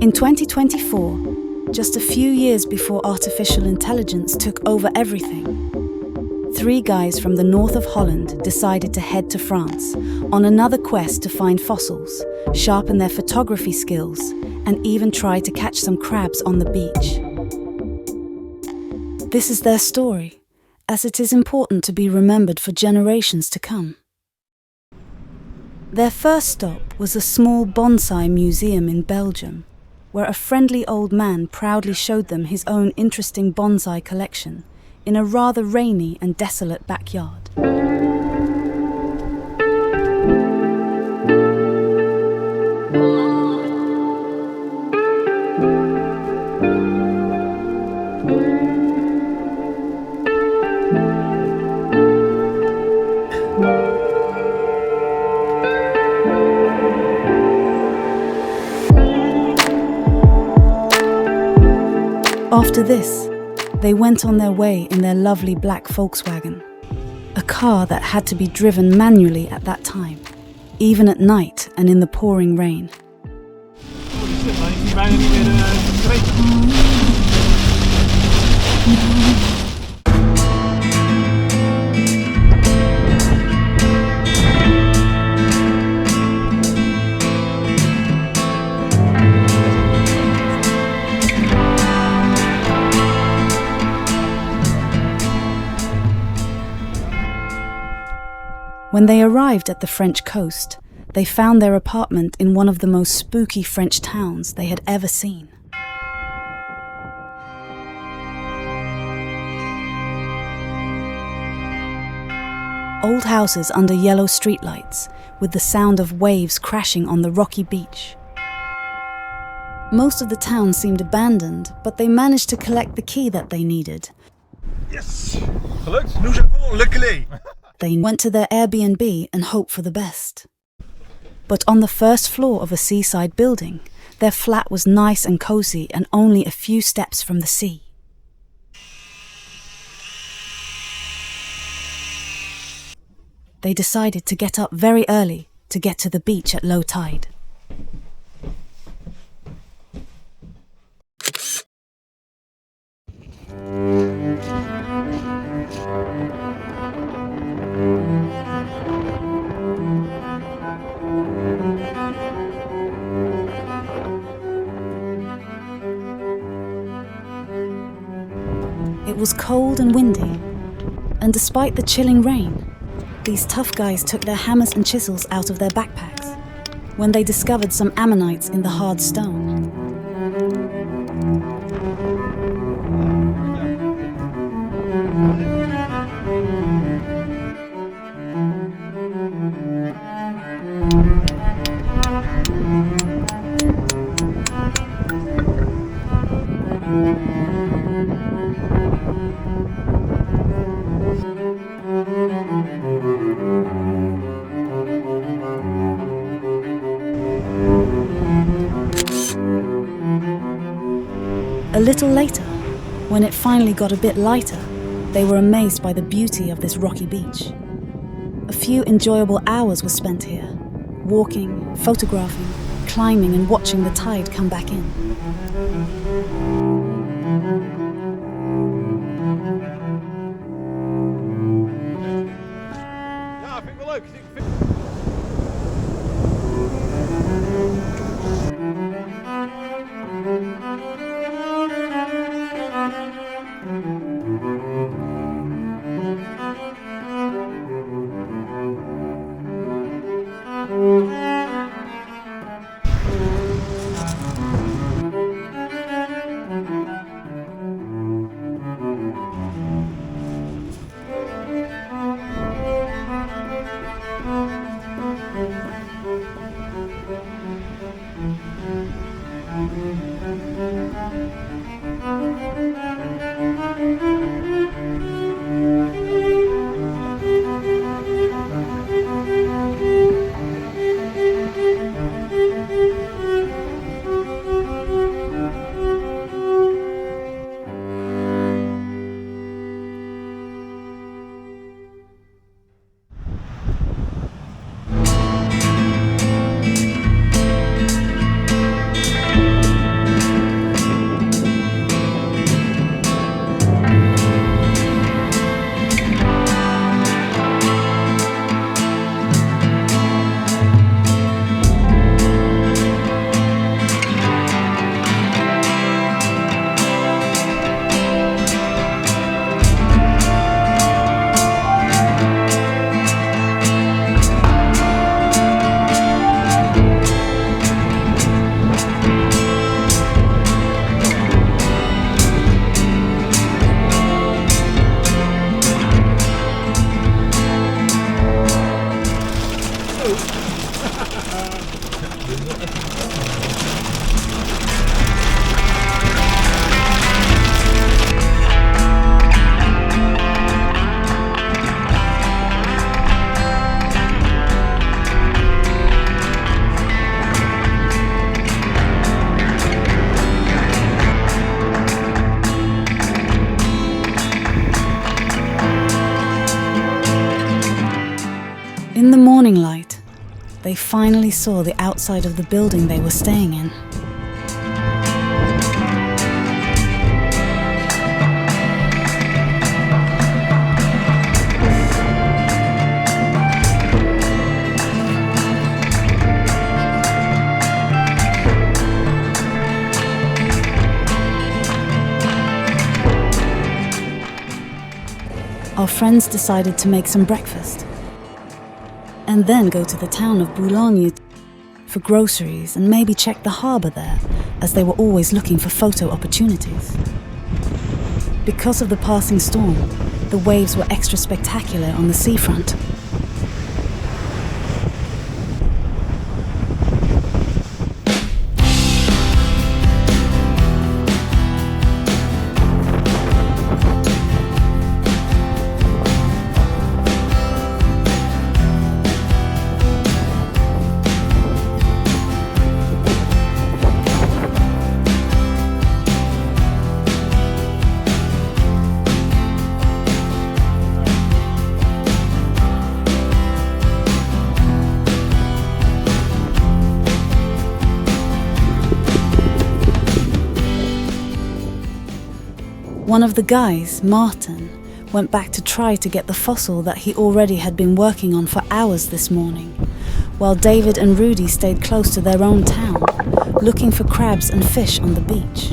In 2024, just a few years before artificial intelligence took over everything, 3 guys from the north of Holland decided to head to France on another quest to find fossils, sharpen their photography skills, and even try to catch some crabs on the beach. This is their story, as it is important to be remembered for generations to come. Their first stop was a small bonsai museum in Belgium, where a friendly old man proudly showed them his own interesting bonsai collection in a rather rainy and desolate backyard. After this, they went on their way in their lovely black Volkswagen, a car that had to be driven manually at that time, even at night and in the pouring rain. When they arrived at the French coast, they found their apartment in one of the most spooky French towns they had ever seen. Old houses under yellow streetlights, with the sound of waves crashing on the rocky beach. Most of the town seemed abandoned, but they managed to collect the key that they needed. Yes! Gelukt! Nous avons le clé! They went to their Airbnb and hoped for the best. But on the first floor of a seaside building, their flat was nice and cozy and only a few steps from the sea. They decided to get up very early to get to the beach at low tide. It was cold and windy, and despite the chilling rain, these tough guys took their hammers and chisels out of their backpacks when they discovered some ammonites in the hard stone. A little later, when it finally got a bit lighter, they were amazed by the beauty of this rocky beach. A few enjoyable hours were spent here, walking, photographing, climbing and watching the tide come back in. Ja, vind ik wel leuk. In the morning light, they finally saw the outside of the building they were staying in. Our friends decided to make some breakfast and then go to the town of Boulogne for groceries and maybe check the harbour there, as they were always looking for photo opportunities. Because of the passing storm, the waves were extra spectacular on the seafront. One of the guys, Martin, went back to try to get the fossil that he already had been working on for hours this morning, while David and Rudy stayed close to their own town, looking for crabs and fish on the beach.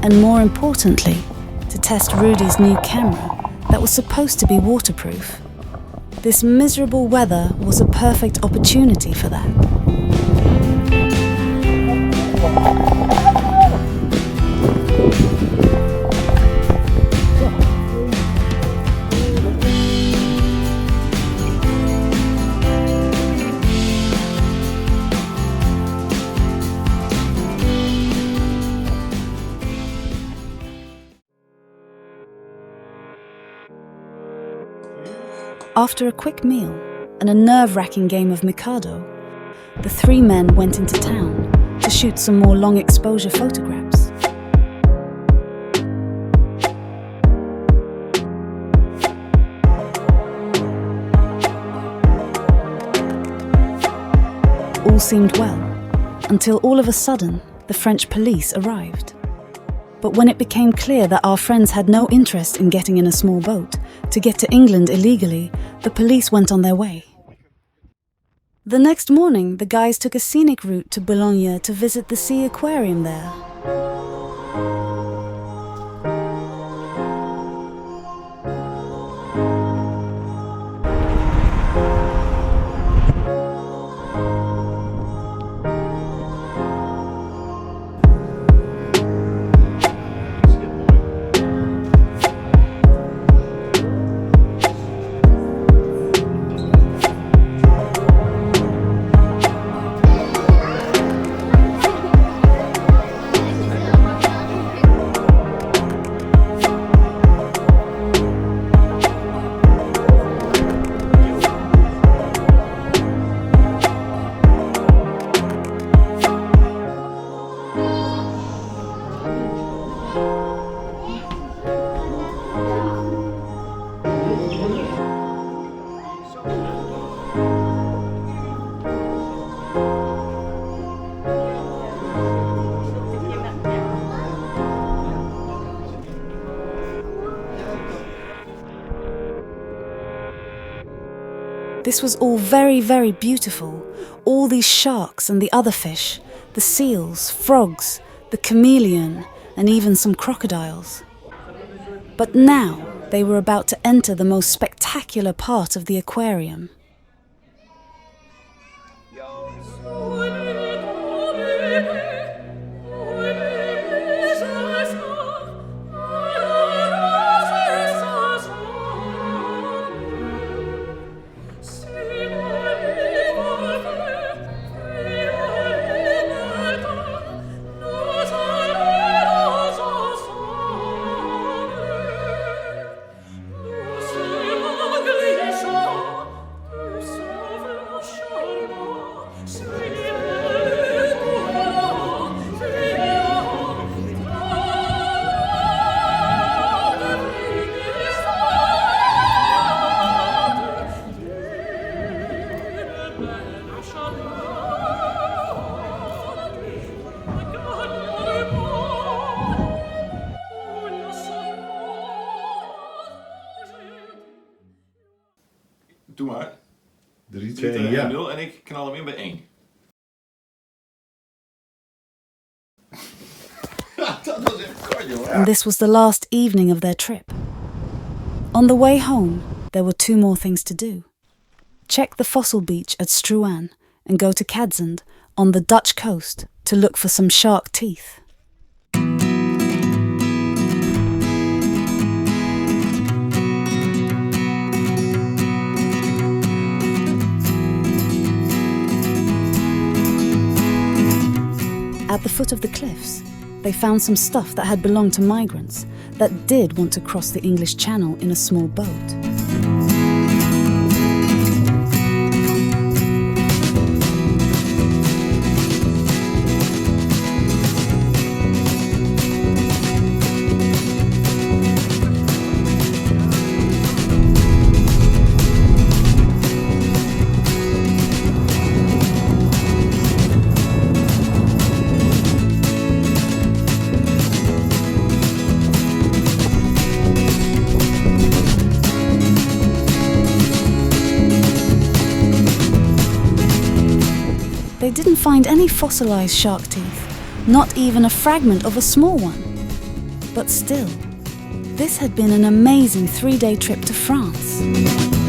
And more importantly, to test Rudy's new camera that was supposed to be waterproof. This miserable weather was a perfect opportunity for that. After a quick meal and a nerve-wracking game of Mikado, the three men went into town to shoot some more long-exposure photographs. All seemed well, until all of a sudden the French police arrived. But when it became clear that our friends had no interest in getting in a small boat to get to England illegally, the police went on their way. The next morning, the guys took a scenic route to Boulogne to visit the sea aquarium there. This was all very, very beautiful. All these sharks and the other fish, the seals, frogs, the chameleon, and even some crocodiles. But now they were about to enter the most spectacular part of the aquarium. Doe maar. 3, 3, 2, 2, 1, ja. 0 en ik knal hem in bij 1. Dat was echt kort, jongen. And this was the last evening of their trip. On the way home, there were 2 more things to do. Check the fossil beach at Struan and go to Cadzand on the Dutch coast to look for some shark teeth. At the foot of the cliffs, they found some stuff that had belonged to migrants that did want to cross the English Channel in a small boat. They didn't find any fossilized shark teeth, not even a fragment of a small one. But still, this had been an amazing 3-day trip to France.